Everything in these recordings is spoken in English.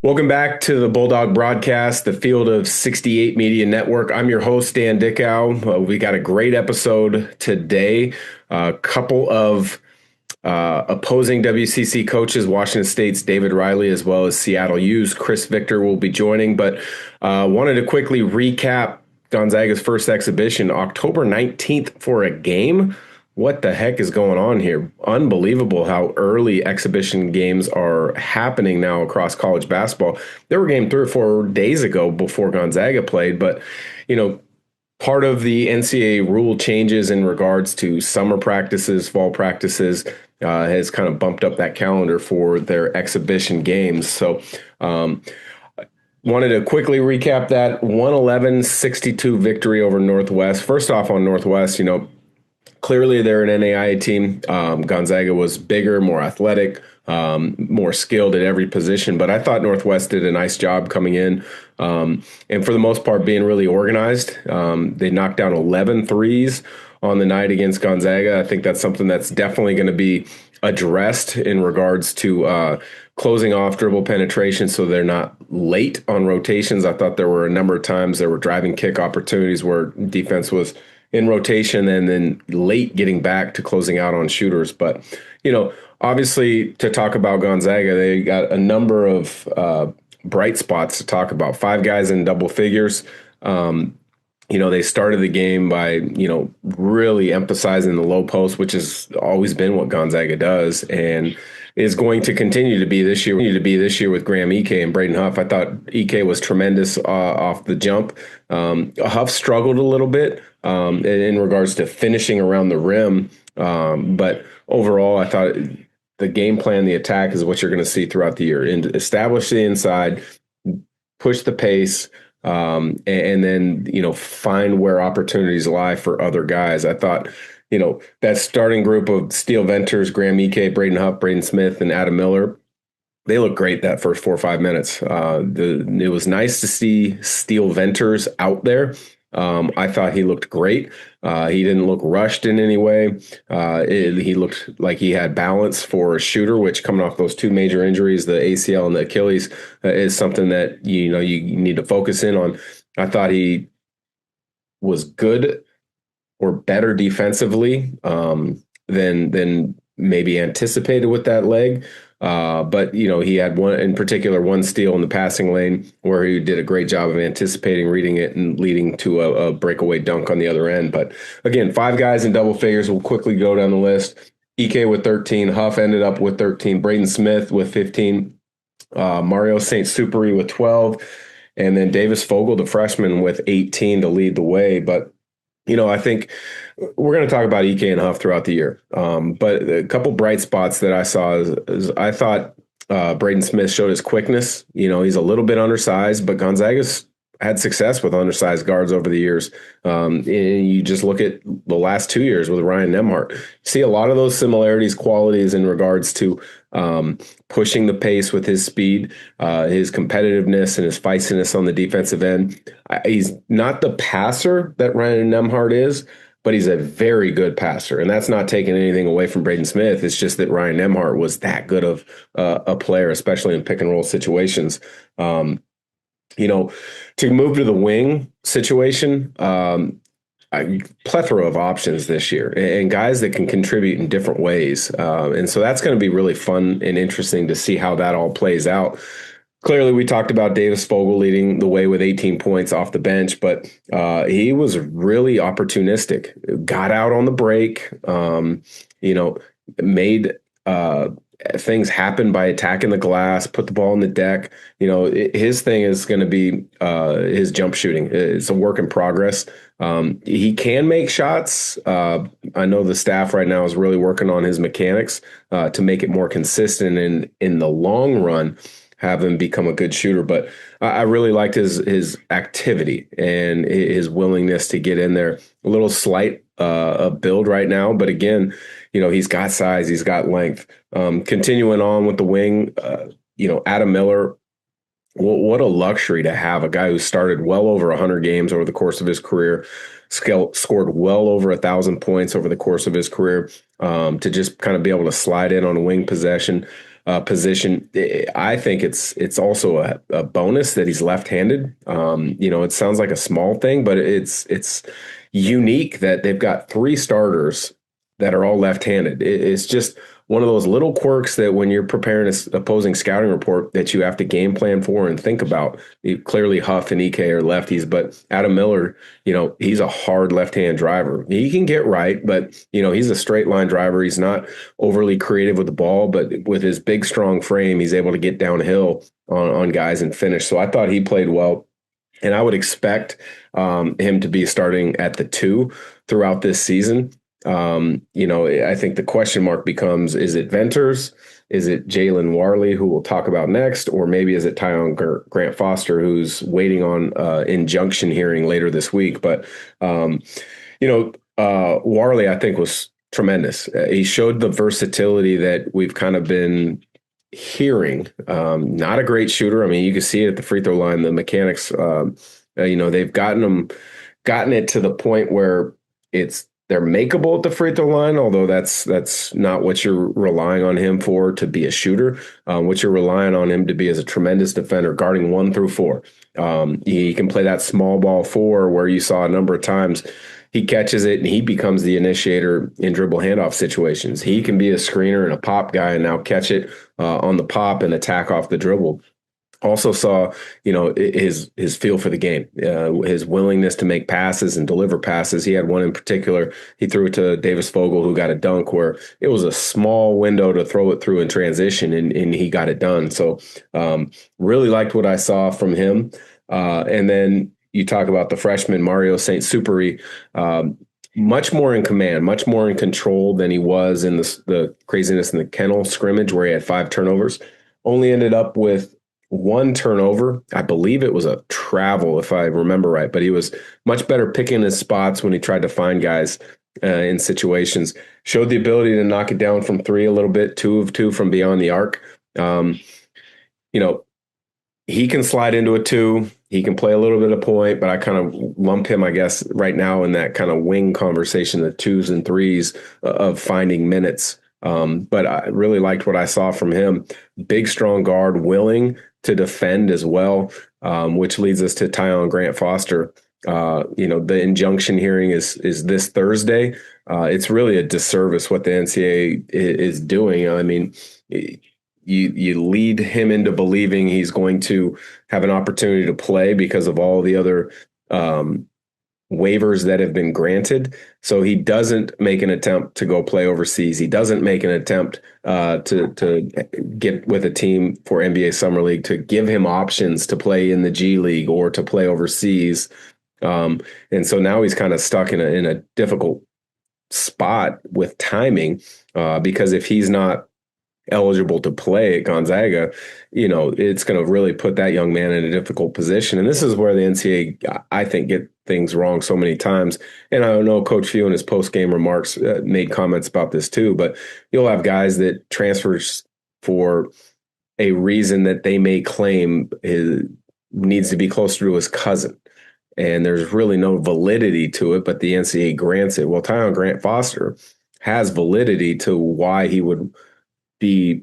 Welcome back to the Bulldog Broadcast, the Field of 68 Media Network. I'm your host, Dan Dickau. We got a great episode today. A couple of opposing WCC coaches, Washington State's David Riley, as well as Seattle U's Chris Victor will be joining. But wanted to quickly recap Gonzaga's first exhibition, October 19th, for a game. What the heck is going on here? Unbelievable how early exhibition games are happening now across college basketball. There were games 3 or 4 days ago before Gonzaga played, but, part of the NCAA rule changes in regards to summer practices, fall practices, has kind of bumped up that calendar for their exhibition games. So, wanted to quickly recap that 111-62 victory over Northwest. First off, on Northwest, clearly, they're an NAIA team. Gonzaga was bigger, more athletic, more skilled at every position. But I thought Northwest did a nice job coming in and for the most part being really organized. They knocked down 11 threes on the night against Gonzaga. I think that's something that's definitely going to be addressed in regards to closing off dribble penetration so they're not late on rotations. I thought there were a number of times there were driving kick opportunities where defense was in rotation and then late getting back to closing out on shooters. But, obviously to talk about Gonzaga, they got a number of bright spots to talk about. 5 guys in double figures. They started the game by, really emphasizing the low post, which has always been what Gonzaga does and is going to continue to be this year with Graham Ike and Braden Huff. I thought Ike was tremendous off the jump. Huff struggled a little bit in regards to finishing around the rim. But overall, I thought the game plan, the attack is what you're going to see throughout the year. And establish the inside, push the pace, and then, find where opportunities lie for other guys. I thought, that starting group of Steele Venters, Graham Ike, Braden Huff, Braden Smith, and Adam Miller, they looked great that first 4 or 5 minutes. It was nice to see Steele Venters out there. I thought he looked great. He didn't look rushed in any way. He looked like he had balance for a shooter, which coming off those 2 major injuries, the ACL and the Achilles, is something that, you need to focus in on. I thought he was good or better defensively than maybe anticipated with that leg. But, he had one steal in the passing lane where he did a great job of anticipating, reading it, and leading to a breakaway dunk on the other end. But again, 5 guys in double figures. We'll quickly go down the list. Ike with 13. Huff ended up with 13. Braden Smith with 15. Mario St. Superi with 12. And then Davis Fogel, the freshman, with 18 to lead the way. But I think we're going to talk about Ike and Huff throughout the year. But a couple bright spots that I saw is I thought Braden Smith showed his quickness. He's a little bit undersized, but Gonzaga's had success with undersized guards over the years. And you just look at the last 2 years with Ryan Nembhard. See a lot of those similarities, qualities in regards to pushing the pace with his speed, his competitiveness, and his feistiness on the defensive end. He's not the passer that Ryan Nembhard is, but he's a very good passer. And that's not taking anything away from Braden Smith. It's just that Ryan Nembhard was that good of a player, especially in pick and roll situations. To move to the wing situation, a plethora of options this year and guys that can contribute in different ways. And so that's going to be really fun and interesting to see how that all plays out. Clearly, we talked about Davis Fogel leading the way with 18 points off the bench, but he was really opportunistic. Got out on the break, made things happen by attacking the glass, put the ball on the deck. His thing is going to be his jump shooting. It's a work in progress. He can make shots. I know the staff right now is really working on his mechanics to make it more consistent and in the long run have him become a good shooter. But I really liked his activity and his willingness to get in there. A little slight build right now, but again, he's got size, he's got length. Continuing on with the wing, Adam Miller, what a luxury to have a guy who started well over 100 games over the course of his career, scored well over 1,000 points over the course of his career, to just kind of be able to slide in on a wing possession. position. I think it's also a bonus that he's left-handed. It sounds like a small thing, but it's unique that they've got three starters that are all left-handed. It's just one of those little quirks that when you're preparing an opposing scouting report that you have to game plan for and think about. Clearly, Huff and EK are lefties, but Adam Miller, he's a hard left-hand driver. He can get right, but, he's a straight line driver. He's not overly creative with the ball, but with his big, strong frame, he's able to get downhill on guys and finish. So I thought he played well. And I would expect him to be starting at the 2 throughout this season. I think the question mark becomes, is it Venters? Is it Jalen Warley, who we'll talk about next? Or maybe is it Tyon Grant Foster, who's waiting on injunction hearing later this week? But, Warley, I think, was tremendous. He showed the versatility that we've kind of been hearing. Not a great shooter. I mean, you can see it at the free throw line, the mechanics, they've gotten it to the point where they're makeable at the free throw line, although that's not what you're relying on him for to be a shooter. What you're relying on him to be is a tremendous defender, guarding 1 through 4. He can play that small ball 4 where you saw a number of times he catches it and he becomes the initiator in dribble handoff situations. He can be a screener and a pop guy and now catch it on the pop and attack off the dribble. Also saw, his feel for the game, his willingness to make passes and deliver passes. He had one in particular. He threw it to Davis Vogel, who got a dunk where it was a small window to throw it through in transition, and he got it done. So really liked what I saw from him. And then you talk about the freshman, Mario St. Superi, much more in command, much more in control than he was in the craziness in the kennel scrimmage where he had 5 turnovers. Only ended up with 1 turnover. I believe it was a travel, if I remember right, but he was much better picking his spots when he tried to find guys in situations. Showed the ability to knock it down from 3 a little bit, 2 of 2 from beyond the arc. He can slide into a 2. He can play a little bit of point, but I kind of lump him, I guess, right now in that kind of wing conversation, the 2s and 3s of finding minutes. But I really liked what I saw from him. Big, strong guard, willing to defend as well, which leads us to Tyon Grant Foster. The injunction hearing is this Thursday. It's really a disservice what the NCAA is doing. I mean, you lead him into believing he's going to have an opportunity to play because of all the other waivers that have been granted. So he doesn't make an attempt to go play overseas. He doesn't make an attempt to get with a team for NBA Summer League to give him options to play in the G League or to play overseas. And so now he's kind of stuck in a difficult spot with timing because if he's not eligible to play at Gonzaga, it's going to really put that young man in a difficult position. And this is where the NCAA, I think, get things wrong so many times. And I know Coach Few in his post-game remarks made comments about this too, but you'll have guys that transfers for a reason that they may claim needs to be closer to his cousin. And there's really no validity to it, but the NCAA grants it. Well, Tyon Grant Foster has validity to why he would be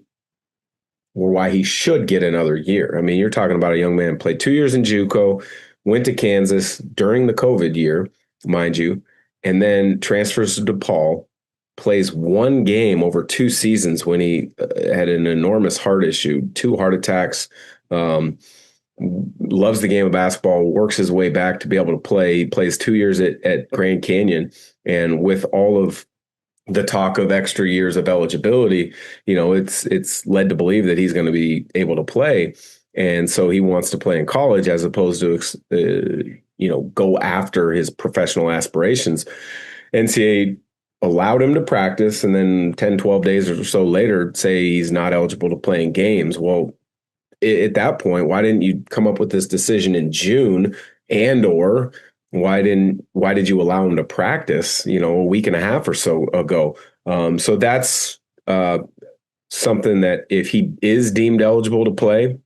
or why he should get another year. I mean, you're talking about a young man played 2 years in JUCO, went to Kansas during the COVID year, mind you, and then transfers to DePaul, plays 1 game over 2 seasons when he had an enormous heart issue, 2 heart attacks, loves the game of basketball, works his way back to be able to play. He plays 2 years at Grand Canyon, and with all of the talk of extra years of eligibility, it's led to believe that he's going to be able to play. And so he wants to play in college as opposed to, go after his professional aspirations. NCAA allowed him to practice and then 10, 12 days or so later say he's not eligible to play in games. Well, at that point, why didn't you come up with this decision in June or why did you allow him to practice, a week and a half or so ago? So that's something that if he is deemed eligible to play,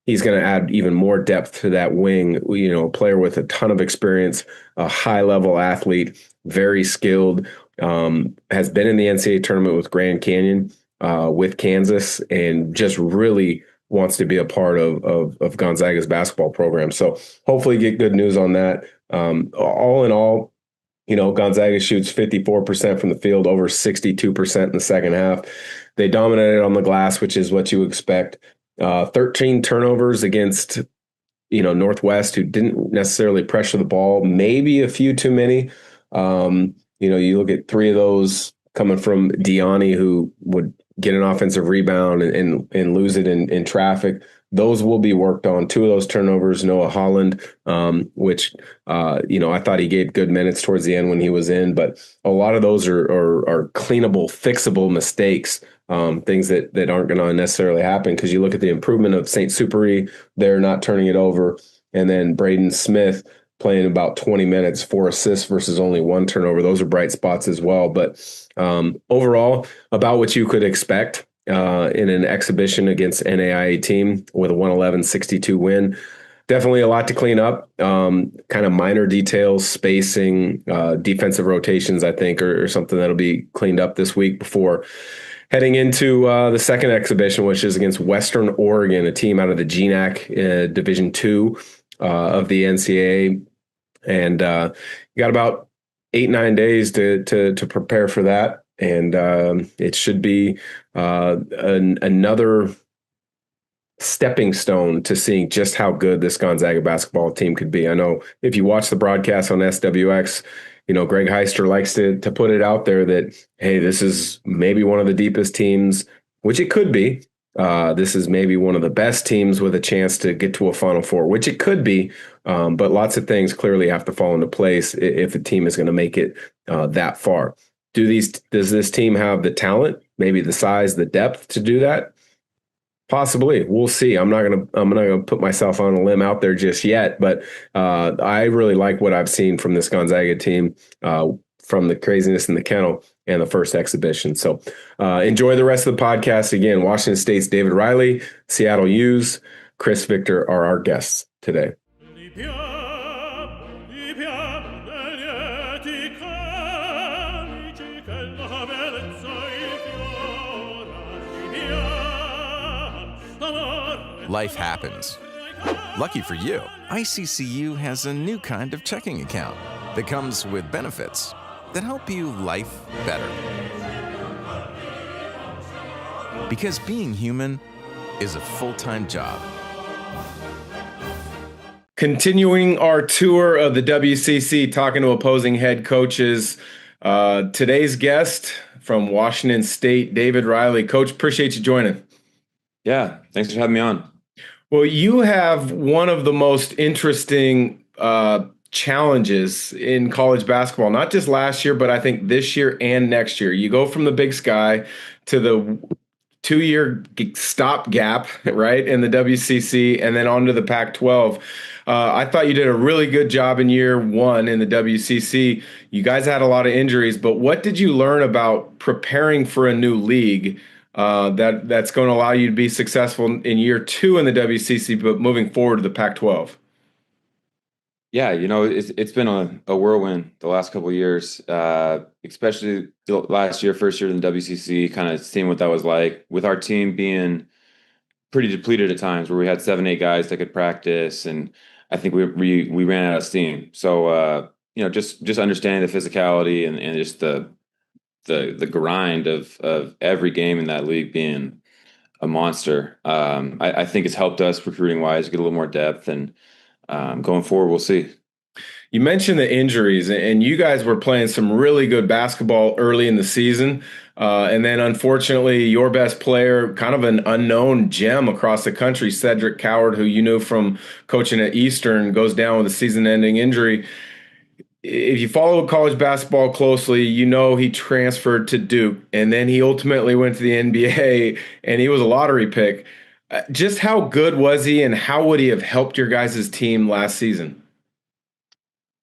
he's going to add even more depth to that wing, a player with a ton of experience, a high-level athlete, very skilled, has been in the NCAA tournament with Grand Canyon. with Kansas and just really wants to be a part of Gonzaga's basketball program. So hopefully get good news on that. All in all, Gonzaga shoots 54% from the field, over 62% in the second half. They dominated on the glass, which is what you expect. 13 turnovers against, Northwest, who didn't necessarily pressure the ball, maybe a few too many. You look at 3 of those coming from Diani, who would get an offensive rebound and lose it in traffic. Those will be worked on. 2 of those turnovers, Noah Holland, which, I thought he gave good minutes towards the end when he was in, but a lot of those are cleanable, fixable mistakes, things that aren't going to necessarily happen, because you look at the improvement of St. Superi, they're not turning it over. And then Braden Smith playing about 20 minutes, 4 assists versus only 1 turnover. Those are bright spots as well. But overall, about what you could expect in an exhibition against NAIA team with a 111-62 win. Definitely a lot to clean up. Kind of minor details, spacing, defensive rotations, I think, or something that'll be cleaned up this week before heading into the second exhibition, which is against Western Oregon, a team out of the GNAC Division II of the NCAA. And you got about 8-9 days to prepare for that. And it should be another stepping stone to seeing just how good this Gonzaga basketball team could be. I know if you watch the broadcast on SWX, Greg Heister likes to put it out there that, hey, this is maybe one of the deepest teams, which it could be. This is maybe one of the best teams with a chance to get to a Final Four, which it could be. But lots of things clearly have to fall into place if a team is going to make it that far. Does this team have the talent, maybe the size, the depth to do that? Possibly. We'll see. I'm not gonna put myself on a limb out there just yet, but I really like what I've seen from this Gonzaga team, from the craziness in the kennel and the first exhibition. So enjoy the rest of the podcast. Again, Washington State's David Riley, Seattle U's Chris Victor are our guests today. Life happens. Lucky for you, ICCU has a new kind of checking account that comes with benefits that help you life better. Because being human is a full-time job. Continuing our tour of the WCC, talking to opposing head coaches. Today's guest from Washington State, David Riley. Coach, appreciate you joining. Yeah, thanks for having me on. Well, you have one of the most interesting challenges in college basketball, not just last year, but I think this year and next year. You go from the Big Sky to the 2-year stopgap, right, in the WCC, and then on to the Pac-12. I thought you did a really good job in year 1 in the WCC. You guys had a lot of injuries, but what did you learn about preparing for a new league that's going to allow you to be successful in year 2 in the WCC, but moving forward to the Pac-12? Yeah, it's been a whirlwind the last couple of years, especially the last year, first year in the WCC, kind of seeing what that was like, with our team being pretty depleted at times, where we had 7-8 guys that could practice, and I think we ran out of steam. So just understanding the physicality and just the grind of every game in that league being a monster. I think it's helped us recruiting wise get a little more depth, and going forward, we'll see. You mentioned the injuries, and you guys were playing some really good basketball early in the season. And then unfortunately, your best player, kind of an unknown gem across the country, Cedric Coward, who you knew from coaching at Eastern, goes down with a season-ending injury. If you follow college basketball closely, he transferred to Duke, and then he ultimately went to the NBA, and he was a lottery pick. Just how good was he, and how would he have helped your guys' team last season?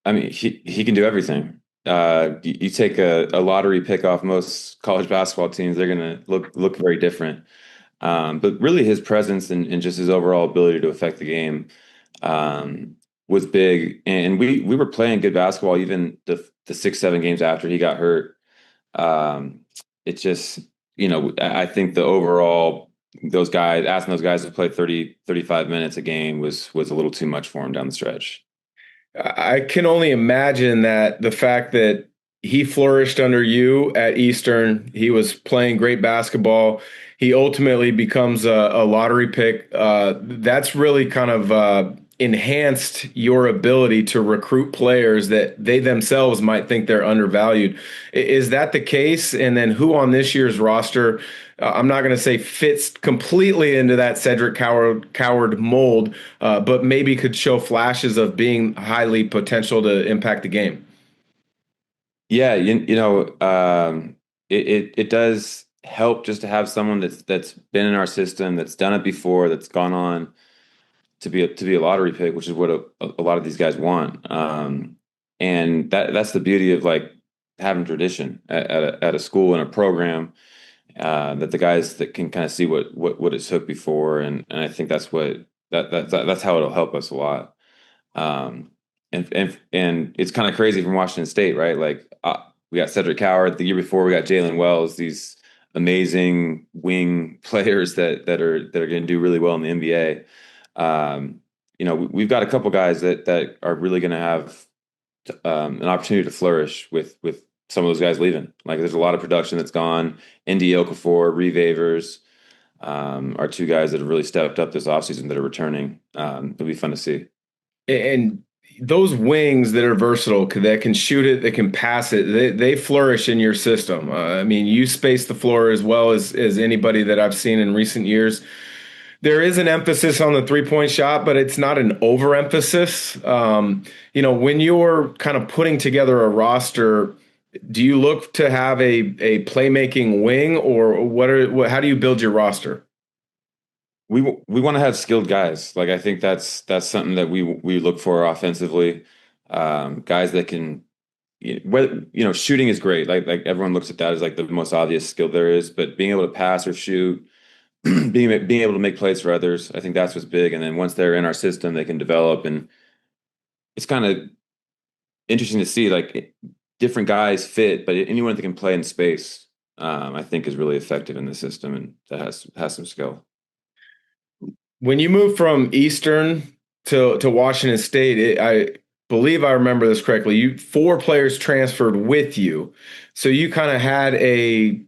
I mean, he can do everything. You take a lottery pick off most college basketball teams, they're going to look very different. But really his presence and just his overall ability to affect the game was big. And we were playing good basketball even the 6-7 games after he got hurt. I think the overall asking those guys to play 30, 35 minutes a game was a little too much for him down the stretch. I can only imagine that the fact that he flourished under you at Eastern, he was playing great basketball. He ultimately becomes a lottery pick. That's really kind of enhanced your ability to recruit players that they themselves might think they're undervalued. Is that the case? And then who on this year's roster? I'm not going to say fits completely into that Cedric Coward mold, but maybe could show flashes of being highly potential to impact the game. Yeah, it does help just to have someone that's been in our system, that's done it before, that's gone on to be a lottery pick, which is what a lot of these guys want. And that's the beauty of like having tradition at a school and a program, that the guys that can kind of see what it took before, and I think that's how it'll help us a lot. Um, and it's kind of crazy from Washington State, right? Like, we got Cedric Coward the year before. We got Jalen Wells, these amazing wing players that are going to do really well in the NBA. We've got a couple guys that are really going to have an opportunity to flourish with some of those guys leaving. Like, there's a lot of production that's gone. Indy Okafor, Reeve Avers, are two guys that have really stepped up this offseason that are returning. It'll be fun to see. And those wings that are versatile, that can shoot it, that can pass it, they flourish in your system. I mean, you space the floor as well as anybody that I've seen in recent years. There is an emphasis on the three-point shot, but it's not an overemphasis. When you're kind of putting together a roster, do you look to have a playmaking wing, or how do you build your roster? We want to have skilled guys. Like, I think that's something that we look for offensively. Guys that can, shooting is great. Like everyone looks at that as like the most obvious skill there is, but being able to pass or shoot, being able to make plays for others, I think that's what's big. And then once they're in our system, they can develop, and it's kind of interesting to see like different guys fit, but anyone that can play in space, I think is really effective in the system and that has some skill. When you moved from Eastern to Washington State, I believe I remember this correctly. Four players transferred with you, so you kind of had a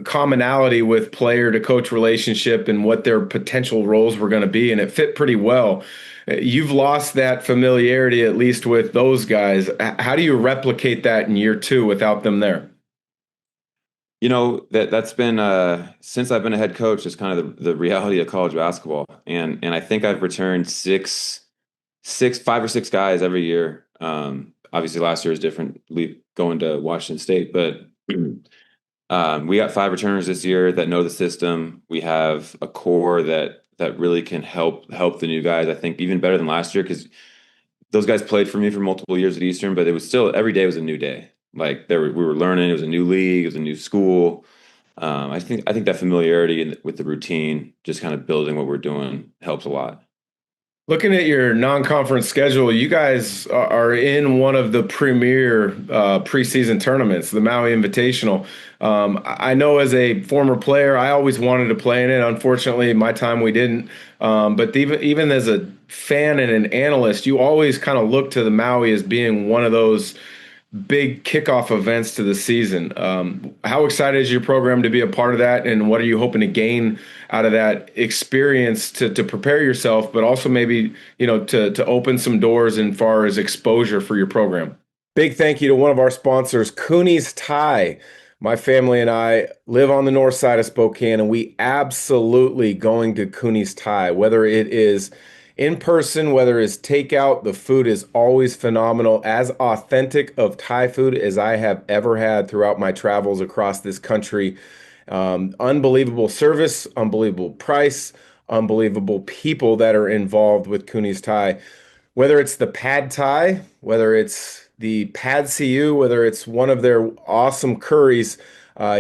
commonality with player to coach relationship and what their potential roles were going to be, and it fit pretty well. You've lost that familiarity, at least with those guys. How do you replicate that in year two without them there? That's been since I've been a head coach, it's kind of the reality of college basketball. And I think I've returned five or six guys every year. Obviously last year is different going to Washington State, but we got five returners this year that know the system. We have a core that really can help the new guys, I think, even better than last year, because those guys played for me for multiple years at Eastern, but it was still every day was a new day. Like, we were learning. It was a new league. It was a new school. I think that familiarity with the routine, just kind of building what we're doing, helps a lot. Looking at your non-conference schedule, you guys are in one of the premier preseason tournaments, the Maui Invitational. I know as a former player, I always wanted to play in it. Unfortunately, my time we didn't. But even as a fan and an analyst, you always kind of look to the Maui as being one of those big kickoff events to the season. How excited is your program to be a part of that, and what are you hoping to gain out of that experience to prepare yourself, but also maybe to open some doors as far as exposure for your program? Big thank you to one of our sponsors, Cooney's Tie. My family and I live on the north side of Spokane, and we absolutely going to Cooney's Tie, whether it is in person, whether it's takeout. The food is always phenomenal, as authentic of Thai food as I have ever had throughout my travels across this country. Unbelievable service, unbelievable price, unbelievable people that are involved with Cooney's Thai. Whether it's the pad Thai, whether it's the pad CU, whether it's one of their awesome curries,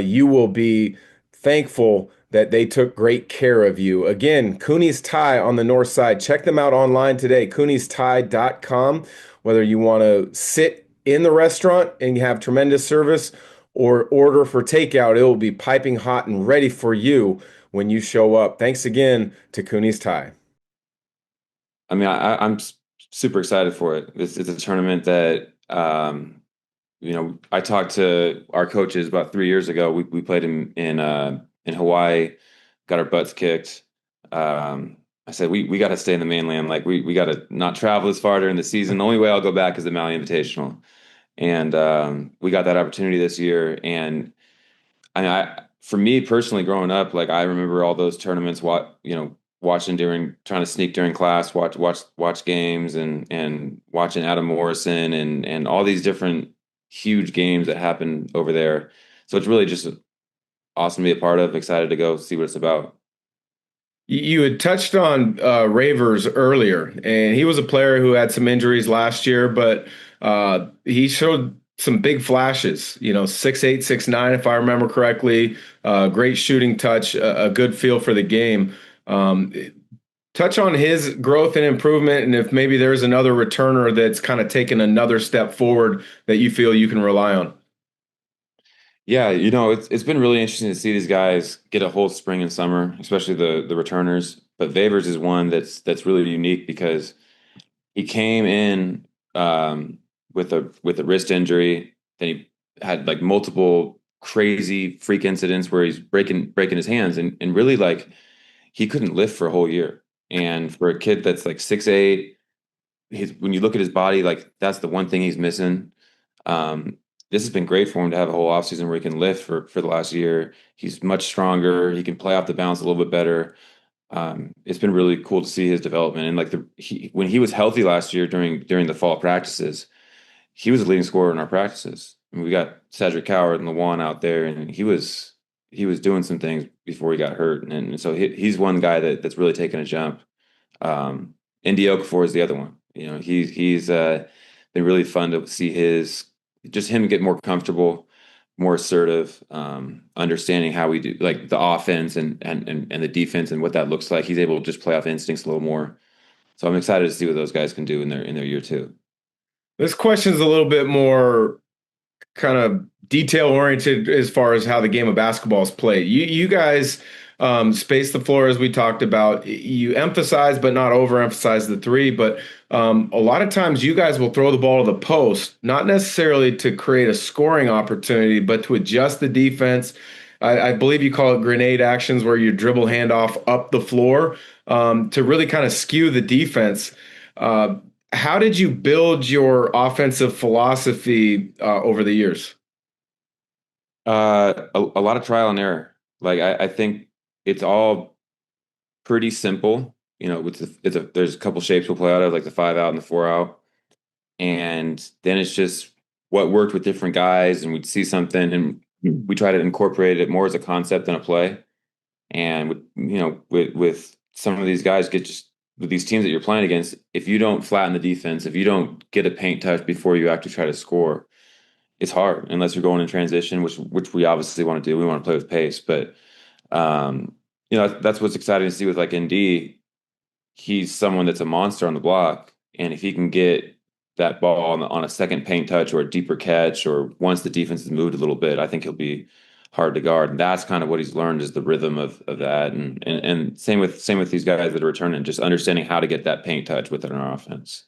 you will be thankful that they took great care of you. Again, Cooney's Thai on the north side. Check them out online today, cooney'sthai.com. Whether you want to sit in the restaurant and you have tremendous service, or order for takeout. It will be piping hot and ready for you when you show up. Thanks again to Cooney's Tie. I mean, I'm super excited for it. This is a tournament that, I talked to our coaches about 3 years ago. We played in Hawaii, got our butts kicked. I said we got to stay in the mainland. Like we got to not travel as far during the season. The only way I'll go back is the Maui Invitational, and we got that opportunity this year. And for me personally, growing up, like I remember all those tournaments. Watching trying to sneak during class, watch games, and watching Adam Morrison and all these different huge games that happen over there. So it's really just awesome to be a part of. Excited to go see what it's about. You had touched on Ravers earlier, and he was a player who had some injuries last year, but he showed some big flashes. 6'8", 6'9", if I remember correctly. Great shooting touch, a good feel for the game. Touch on his growth and improvement, and if maybe there's another returner that's kind of taken another step forward that you feel you can rely on. Yeah, it's been really interesting to see these guys get a whole spring and summer, especially the returners. But Vavers is one that's really unique because he came in with a wrist injury. Then he had like multiple crazy freak incidents where he's breaking his hands and really like he couldn't lift for a whole year. And for a kid that's like 6'8", when you look at his body, like that's the one thing he's missing. This has been great for him to have a whole offseason where he can lift for the last year. He's much stronger. He can play off the bounce a little bit better. It's been really cool to see his development. And like when he was healthy last year during the fall practices, he was the leading scorer in our practices. I mean, we got Cedric Coward and Lawan out there, and he was doing some things before he got hurt. And so he's one guy that's really taken a jump. Indy Okafor is the other one. He's been really fun to see him get more comfortable, more assertive, understanding how we do like the offense and the defense and what that looks like. He's able to just play off instincts a little more. So I'm excited to see what those guys can do in their year two. This question's a little bit more kind of detail oriented as far as how the game of basketball is played. You guys space the floor as we talked about. You emphasize but not overemphasize the three, but a lot of times you guys will throw the ball to the post, not necessarily to create a scoring opportunity, but to adjust the defense. I believe you call it grenade actions, where you dribble handoff up the floor to really kind of skew the defense. How did you build your offensive philosophy over the years? A lot of trial and error. Like I think it's all pretty simple. There's a couple shapes we'll play out of, like the 5 out and the 4 out, and then it's just what worked with different guys, and we'd see something, and we try to incorporate it more as a concept than a play. And with some of these guys, with these teams that you're playing against, if you don't flatten the defense, if you don't get a paint touch before you actually try to score, it's hard unless you're going in transition, which we obviously want to do. We want to play with pace, but that's what's exciting to see with like ND. He's someone that's a monster on the block, and if he can get that ball on a second paint touch or a deeper catch, or once the defense has moved a little bit, I think he'll be hard to guard. And that's kind of what he's learned, is the rhythm of that. And same with these guys that are returning, just understanding how to get that paint touch within our offense.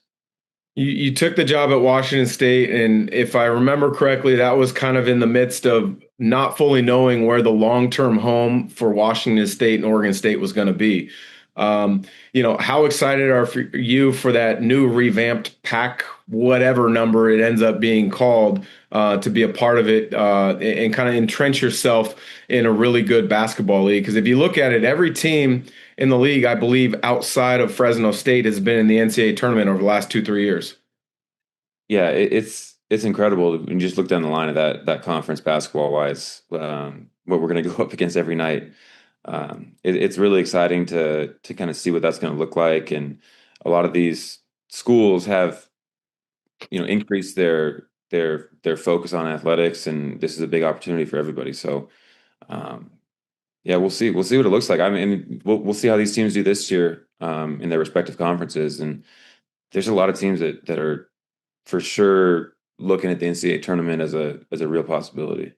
You took the job at Washington State, and if I remember correctly, that was kind of in the midst of not fully knowing where the long-term home for Washington State and Oregon State was going to be. How excited are you for that new revamped pack, whatever number it ends up being called, to be a part of it and kind of entrench yourself in a really good basketball league? Because if you look at it, every team in the league, I believe, outside of Fresno State has been in the NCAA tournament over the last 2-3 years. Yeah, it's incredible when you just look down the line of that conference basketball wise, what we're going to go up against every night. It's really exciting to kind of see what that's going to look like, and a lot of these schools have increased their focus on athletics, and this is a big opportunity for everybody. So yeah, we'll see what it looks like. I mean, we'll see how these teams do this year in their respective conferences, and there's a lot of teams that are for sure looking at the NCAA tournament as a real possibility.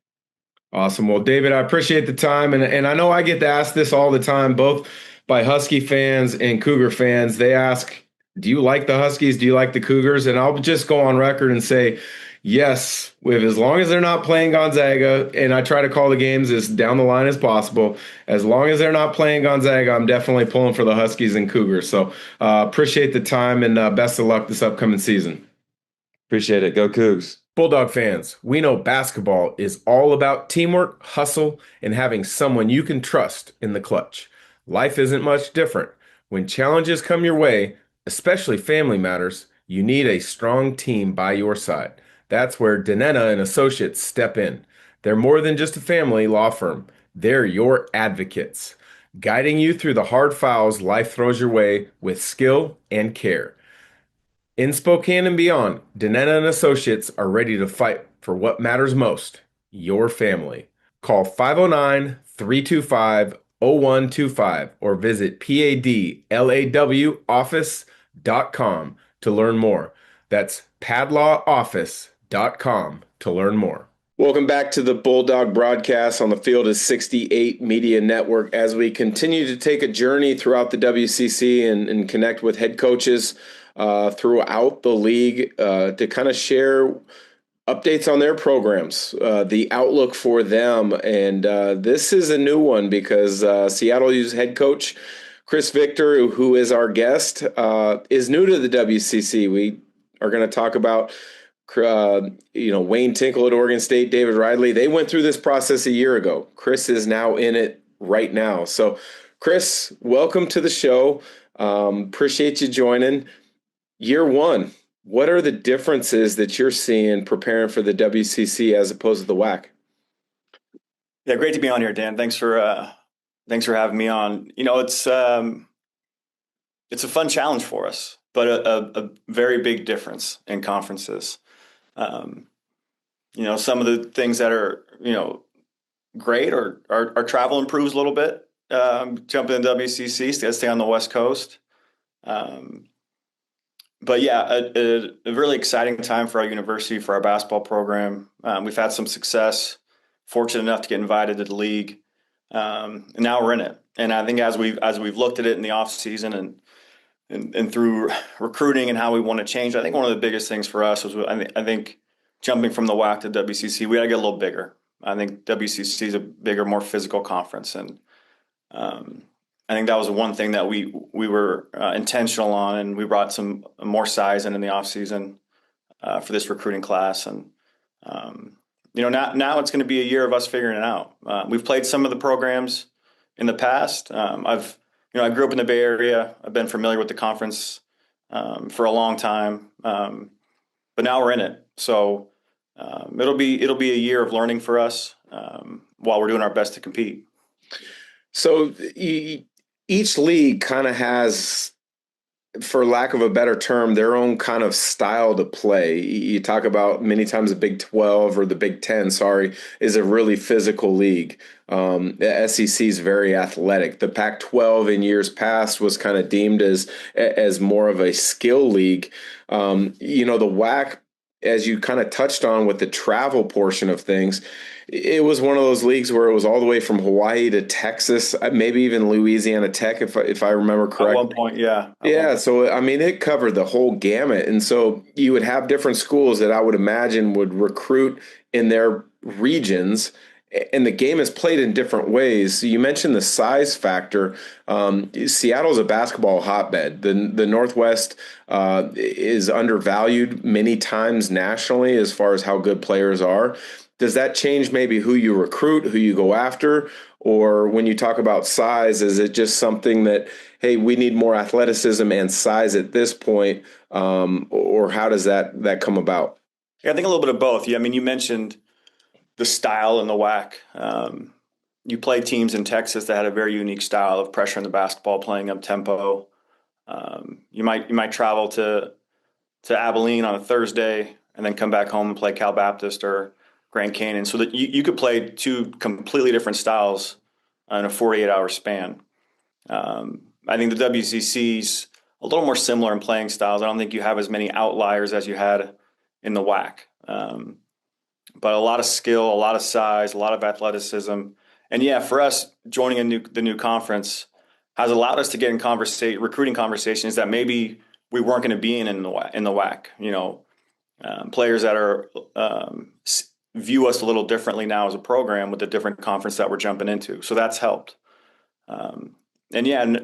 Awesome. Well, David, I appreciate the time. And I know I get to ask this all the time, both by Husky fans and Cougar fans. They ask, do you like the Huskies? Do you like the Cougars? And I'll just go on record and say, yes, with as long as they're not playing Gonzaga, and I try to call the games as down the line as possible. As long as they're not playing Gonzaga, I'm definitely pulling for the Huskies and Cougars. So appreciate the time and best of luck this upcoming season. Appreciate it. Go Cougs. Bulldog fans, we know basketball is all about teamwork, hustle, and having someone you can trust in the clutch. Life isn't much different. When challenges come your way, especially family matters, you need a strong team by your side. That's where Danetta and Associates step in. They're more than just a family law firm. They're your advocates, guiding you through the hard fouls life throws your way with skill and care. In Spokane and beyond, Danetta and Associates are ready to fight for what matters most, your family. Call 509-325-0125 or visit padlawoffice.com to learn more. That's padlawoffice.com to learn more. Welcome back to the Bulldog broadcast on the Field is 68 Media Network as we continue to take a journey throughout the WCC and connect with head coaches throughout the league to kind of share updates on their programs, the outlook for them. And this is a new one because Seattle's head coach, Chris Victor, who is our guest, is new to the WCC. We are going to talk about Wayne Tinkle at Oregon State, David Ridley. They went through this process a year ago. Chris is now in it right now. So, Chris, welcome to the show. Appreciate you joining. Year one, what are the differences that you're seeing preparing for the WCC as opposed to the WAC? Yeah, great to be on here, Dan. Thanks for having me on. It's a fun challenge for us, but a very big difference in conferences. Some of the things that are great or our travel improves a little bit. Jumping in WCC, got to stay on the West Coast. But yeah, a really exciting time for our university, for our basketball program. We've had some success, fortunate enough to get invited to the league, and now we're in it. And I think as we've looked at it in the off season and through recruiting and how we want to change, I think one of the biggest things for us was I think jumping from the WAC to WCC, we got to get a little bigger. I think WCC is a bigger, more physical conference, and I think that was one thing that we were intentional on, and we brought some more size in the off season for this recruiting class. And now it's going to be a year of us figuring it out. We've played some of the programs in the past. I grew up in the Bay Area. I've been familiar with the conference for a long time, but now we're in it. So it'll be a year of learning for us while we're doing our best to compete. So each league kind of has, for lack of a better term, their own kind of style to play. You talk about many times the Big 12 or the Big 10, is a really physical league. The SEC is very athletic. The Pac-12 in years past was kind of deemed as more of a skill league. The WAC, as you kind of touched on with the travel portion of things, it was one of those leagues where it was all the way from Hawaii to Texas, maybe even Louisiana Tech, if I remember correctly. At one point, yeah. So, it covered the whole gamut. And so you would have different schools that I would imagine would recruit in their regions, and the game is played in different ways. So you mentioned the size factor. Seattle's a basketball hotbed. The Northwest is undervalued many times nationally as far as how good players are. Does that change maybe who you recruit, who you go after? Or when you talk about size, is it just something that, hey, we need more athleticism and size at this point? Or how does that come about? Yeah, I think a little bit of both. Yeah, you mentioned the style in the WAC. You play teams in Texas that had a very unique style of pressure in the basketball, playing up tempo. You might travel to Abilene on a Thursday and then come back home and play Cal Baptist or Grand Canyon, so that you could play two completely different styles in a 48-hour span. I think the WCC's a little more similar in playing styles. I don't think you have as many outliers as you had in the WAC. but a lot of skill, a lot of size, a lot of athleticism. And yeah, for us, joining the new conference has allowed us to get in recruiting conversations that maybe we weren't going to be in the WAC. Players that are view us a little differently now as a program with the different conference that we're jumping into. So that's helped. And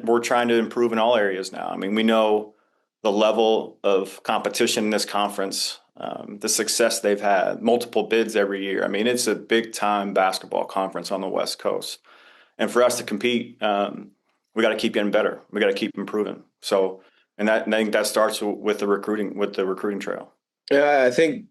we're trying to improve in all areas now. I mean, we know the level of competition in this conference, the success they've had, multiple bids every year. I mean, it's a big time basketball conference on the West Coast. And for us to compete, we got to keep getting better. We got to keep improving. So, and I think that starts with the recruiting trail. Yeah, I think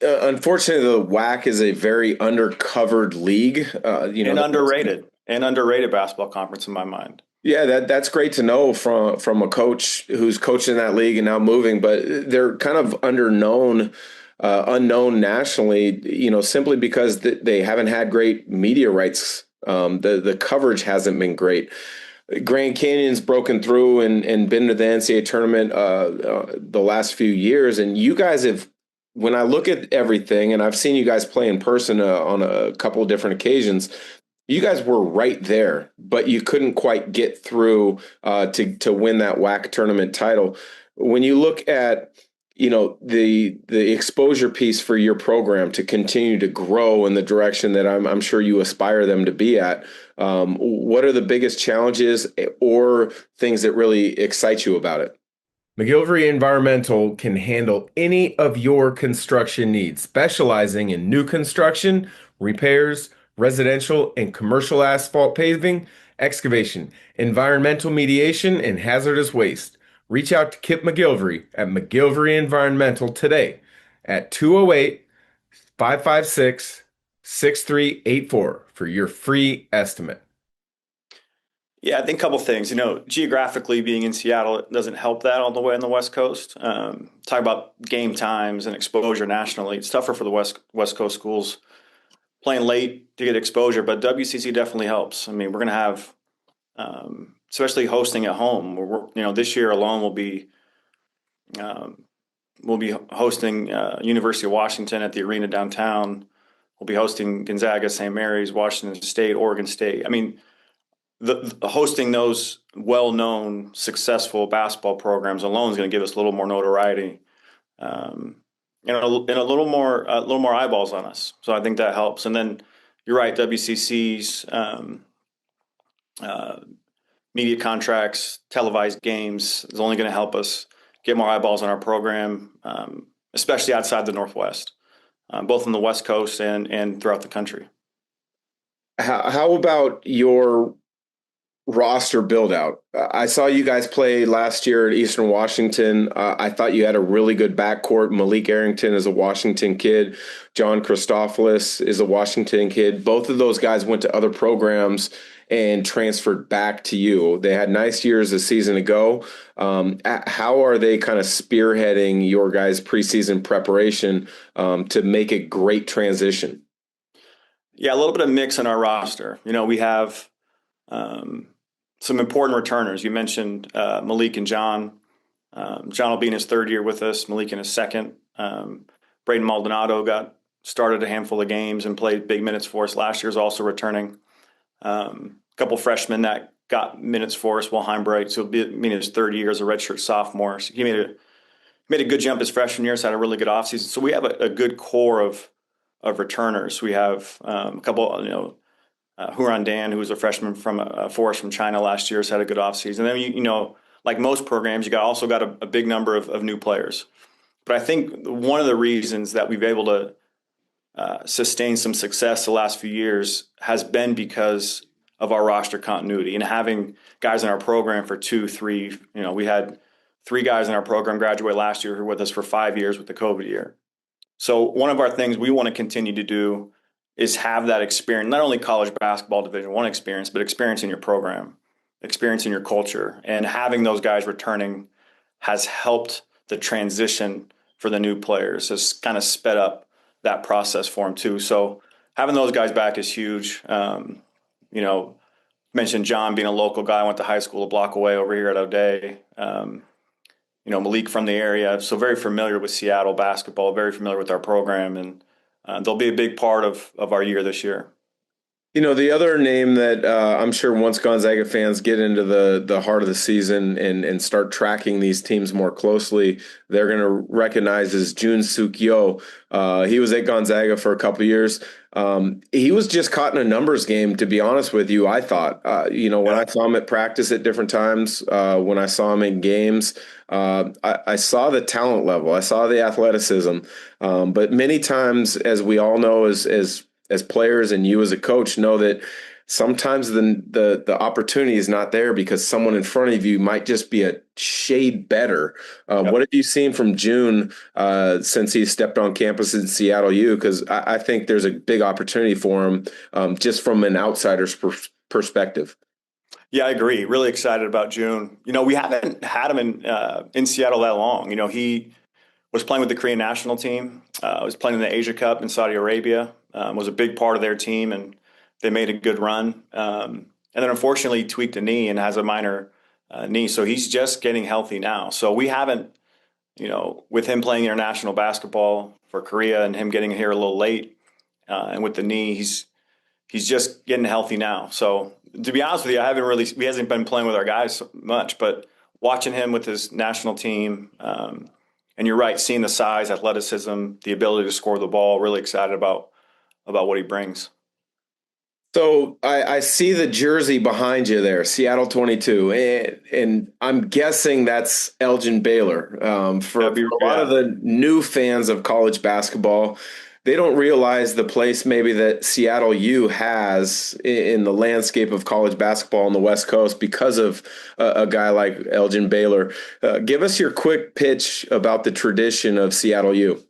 unfortunately the WAC is a very undercovered league. And underrated basketball conference in my mind. Yeah, that's great to know from a coach who's coaching that league and now moving, but they're kind of unknown nationally, simply because they haven't had great media rights. The coverage hasn't been great. Grand Canyon's broken through and been to the NCAA tournament the last few years, and you guys have. When I look at everything, and I've seen you guys play in person on a couple of different occasions, you guys were right there, but you couldn't quite get through to win that WAC tournament title. When you look at the exposure piece for your program to continue to grow in the direction that I'm sure you aspire them to be at, what are the biggest challenges or things that really excite you about it? McGillivray Environmental can handle any of your construction needs, specializing in new construction, repairs, residential and commercial asphalt paving, excavation, environmental mediation, and hazardous waste. Reach out to Kip McGillivray at McGillivray Environmental today at 208-556-6384 for your free estimate. Yeah, I think a couple things. Geographically being in Seattle, it doesn't help that all the way on the West Coast. Talk about game times and exposure nationally. It's tougher for the West Coast schools playing late to get exposure, but WCC definitely helps. I mean, we're going to have, especially hosting at home. This year alone we'll be hosting University of Washington at the arena downtown. We'll be hosting Gonzaga, St. Mary's, Washington State, Oregon State. I mean, the hosting those well-known, successful basketball programs alone is going to give us a little more notoriety, and a little more eyeballs on us. So I think that helps. And then you're right, WCC's media contracts, televised games is only going to help us get more eyeballs on our program, especially outside the Northwest, both on the West Coast and throughout the country. How about your roster build out? I saw you guys play last year at Eastern Washington. I thought you had a really good backcourt. Malik Arrington is a Washington kid. John Christophilus is a Washington kid. Both of those guys went to other programs and transferred back to you. They had nice years a season ago. How are they kind of spearheading your guys' preseason preparation to make a great transition? Yeah, a little bit of mix in our roster. We have some important returners. You mentioned Malik and John. John will be in his third year with us, Malik in his second. Braden Maldonado got started a handful of games and played big minutes for us last year, is also returning. A couple freshmen that got minutes for us, Will Heimbright, so he'll be in his third year as a redshirt sophomore. So he made a good jump his freshman year, so had a really good offseason. So we have a good core of returners. We have a couple, Huran Dan, who was a freshman for us from China last year, has had a good offseason. And then, like most programs, also got a big number of new players. But I think one of the reasons that we've been able to sustain some success the last few years has been because of our roster continuity and having guys in our program for 2-3. We had 3 guys in our program graduate last year who were with us for 5 years with the COVID year. So one of our things we want to continue to do is have that experience, not only college basketball Division I experience, but experience in your program, experience in your culture. And having those guys returning has helped the transition for the new players, has kind of sped up that process for them too. So having those guys back is huge. Mentioned John being a local guy, went to high school a block away over here at O'Day. Malik from the area, so very familiar with Seattle basketball, very familiar with our program. And they'll be a big part of our year this year. You know, the other name that I'm sure once Gonzaga fans get into the heart of the season and start tracking these teams more closely, they're going to recognize is Jun Suk Yo. He was at Gonzaga for a couple of years. He was just caught in a numbers game, to be honest with you, I thought. When I saw him at practice at different times, when I saw him in games, I saw the talent level. I saw the athleticism. But many times, as we all know, as players and you as a coach know that sometimes the opportunity is not there because someone in front of you might just be a shade better. What have you seen from June since he stepped on campus in Seattle U? Because I think there's a big opportunity for him just from an outsider's perspective. Yeah, I agree. Really excited about June. We haven't had him in Seattle that long. He was playing with the Korean national team, was playing in the Asia Cup in Saudi Arabia, was a big part of their team, and they made a good run. And then unfortunately he tweaked a knee and has a minor knee. So he's just getting healthy now. So we haven't, with him playing international basketball for Korea and him getting here a little late, and with the knee, he's just getting healthy now. So to be honest with you, he hasn't been playing with our guys so much, but watching him with his national team, and you're right, seeing the size, athleticism, the ability to score the ball, really excited about what he brings. So I see the jersey behind you there, Seattle 22, and I'm guessing that's Elgin Baylor. For a lot of the new fans of college basketball, they don't realize the place maybe that Seattle U has in the landscape of college basketball on the West Coast because of a guy like Elgin Baylor. Give us your quick pitch about the tradition of Seattle U.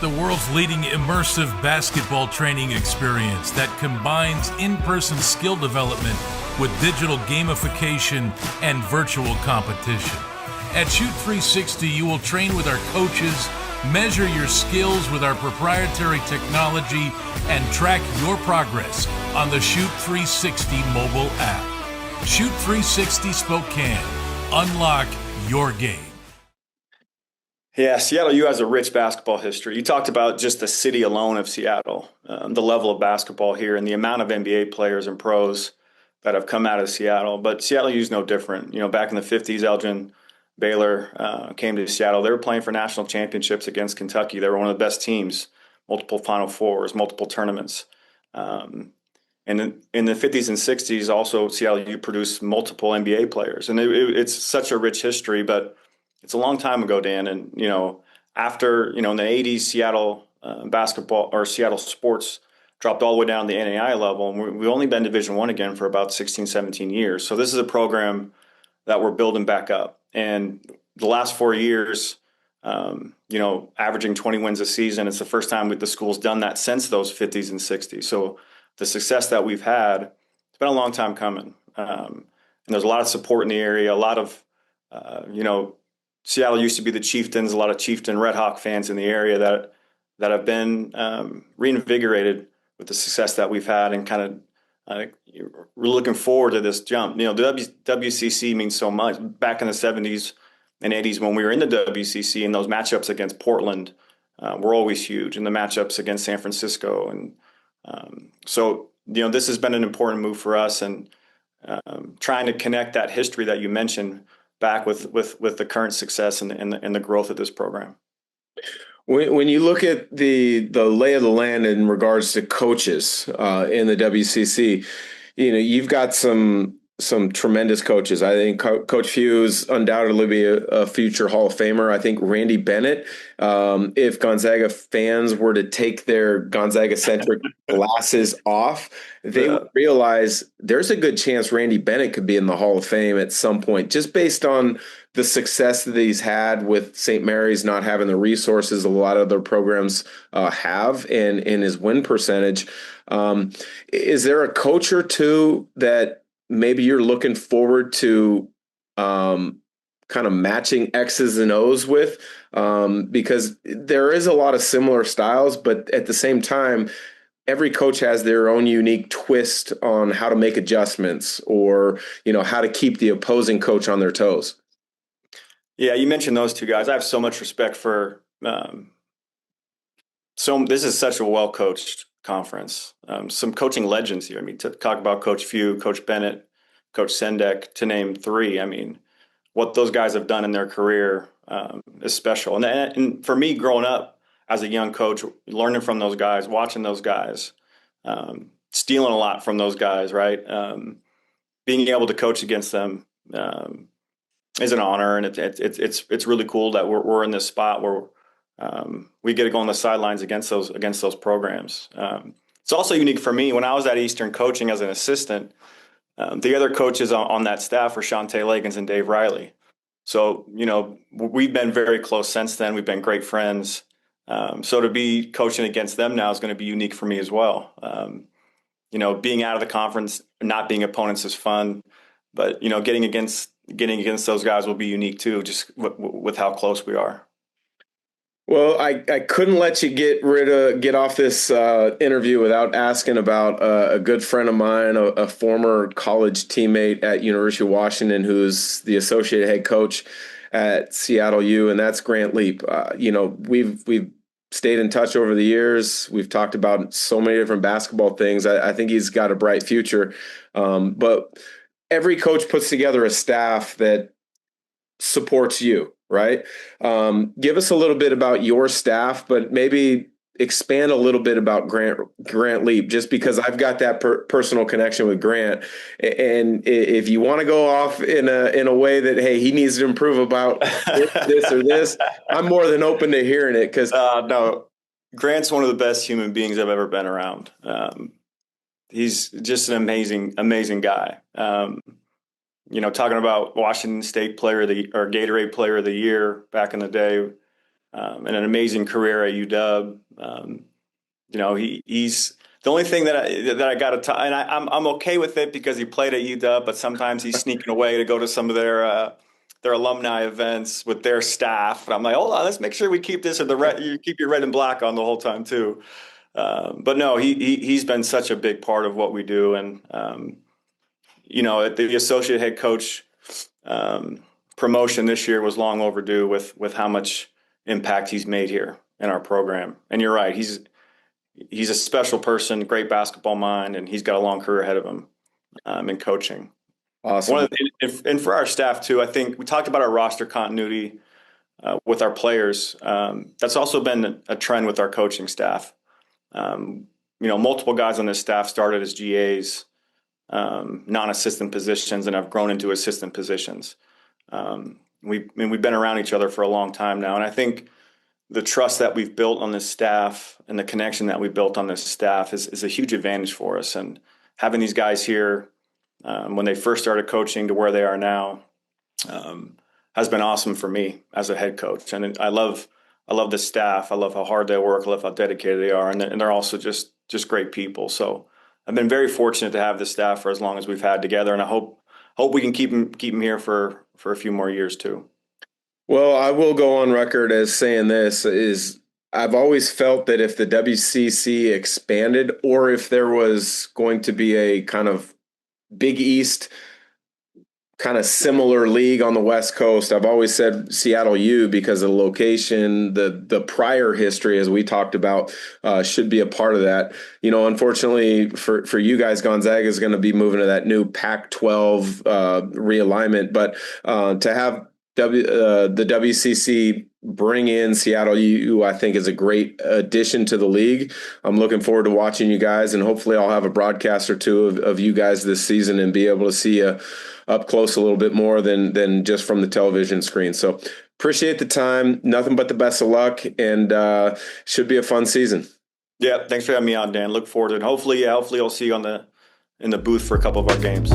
The world's leading immersive basketball training experience that combines in-person skill development with digital gamification and virtual competition. At Shoot 360, you will train with our coaches, measure your skills with our proprietary technology, and track your progress on the Shoot 360 mobile app. Shoot 360 Spokane. Unlock your game. Yeah, Seattle U has a rich basketball history. You talked about just the city alone of Seattle, the level of basketball here and the amount of NBA players and pros that have come out of Seattle. But Seattle U is no different. Back in the 50s, Elgin Baylor came to Seattle. They were playing for national championships against Kentucky. They were one of the best teams, multiple Final Fours, multiple tournaments. And in the 50s and 60s, also Seattle U produced multiple NBA players. And it's such a rich history, but it's a long time ago, Dan. And, after, in the 80s, Seattle basketball or Seattle sports dropped all the way down to the NAI level. And we've only been Division I again for about 16, 17 years. So this is a program that we're building back up. And the last 4 years, averaging 20 wins a season, it's the first time the school's done that since those 50s and 60s. So the success that we've had, it's been a long time coming. And there's a lot of support in the area, a lot of, Seattle used to be the Chieftains, a lot of Chieftain Red Hawk fans in the area that have been reinvigorated with the success that we've had, and kind of we're looking forward to this jump. The WCC means so much. Back in the 70s and 80s when we were in the WCC, and those matchups against Portland were always huge, and the matchups against San Francisco. And so this has been an important move for us, and trying to connect that history that you mentioned back with the current success and the growth of this program. When you look at the lay of the land in regards to coaches in the WCC, you've got some tremendous coaches. I think Coach Hughes undoubtedly be a future Hall of Famer. I think Randy Bennett, if Gonzaga fans were to take their Gonzaga-centric glasses off, they would realize there's a good chance Randy Bennett could be in the Hall of Fame at some point, just based on the success that he's had with St. Mary's not having the resources a lot of their programs have, and in his win percentage. Is there a coach or two that maybe you're looking forward to kind of matching X's and O's with? Because there is a lot of similar styles, but at the same time, every coach has their own unique twist on how to make adjustments, or, how to keep the opposing coach on their toes. Yeah, you mentioned those two guys. I have so much respect for So this is such a well-coached conference. Some coaching legends here. I mean, to talk about Coach Few, Coach Bennett, Coach Sendek, to name three. I mean, what those guys have done in their career is special. And for me, growing up as a young coach, learning from those guys, watching those guys, stealing a lot from those guys, right? Being able to coach against them is an honor, and it's really cool that we're in this spot where we get to go on the sidelines against those programs. It's also unique for me. When I was at Eastern coaching as an assistant, the other coaches on that staff were Shante Legans and Dave Riley. So, we've been very close since then. We've been great friends. So to be coaching against them now is going to be unique for me as well. Being out of the conference, not being opponents is fun, but, getting against those guys will be unique too, just with how close we are. Well, I couldn't let you get off this interview without asking about a good friend of mine, a former college teammate at University of Washington, who's the associate head coach at Seattle U, and that's Grant Leap. We've stayed in touch over the years. We've talked about so many different basketball things. I think he's got a bright future, but every coach puts together a staff that supports you. Right. Give us a little bit about your staff, but maybe expand a little bit about Grant Leap, just because I've got that personal connection with Grant. And if you want to go off in a way that, hey, he needs to improve about this or this, I'm more than open to hearing it. Because no, Grant's one of the best human beings I've ever been around. He's just an amazing guy. Talking about Washington State Gatorade Player of the Year back in the day, and an amazing career at UW. He's the only thing that I got to, and I'm okay with it because he played at UW, but sometimes he's sneaking away to go to some of their alumni events with their staff. And I'm like, hold on, let's make sure we keep this you keep your red and black on the whole time too. But no, he's been such a big part of what we do, and the associate head coach promotion this year was long overdue with how much impact he's made here in our program. And you're right, he's a special person, great basketball mind, and he's got a long career ahead of him in coaching. Awesome. And for our staff too, I think we talked about our roster continuity with our players. That's also been a trend with our coaching staff. Multiple guys on this staff started as GAs, non-assistant positions, and have grown into assistant positions. We've been around each other for a long time now, and I think the trust that we've built on this staff and the connection that we built on this staff is a huge advantage for us. And having these guys here when they first started coaching to where they are now has been awesome for me as a head coach. And I love the staff. I love how hard they work. I love how dedicated they are, and they're also just great people. So I've been very fortunate to have the staff for as long as we've had together, and I hope we can keep them here for a few more years too. Well, I will go on record as saying this is I've always felt that if the WCC expanded, or if there was going to be a kind of Big East kind of similar league on the West Coast, I've always said Seattle U, because of the location, the prior history, as we talked about, should be a part of that. Unfortunately for you guys, Gonzaga is going to be moving to that new Pac-12 realignment, but to have the WCC bring in Seattle U, I think, is a great addition to the league. I'm looking forward to watching you guys, and hopefully I'll have a broadcast or two of you guys this season and be able to see you up close a little bit more than just from the television screen. So appreciate the time. Nothing but the best of luck, and should be a fun season. Yeah, thanks for having me on, Dan. Look forward to it. Hopefully I'll see you in the booth for a couple of our games.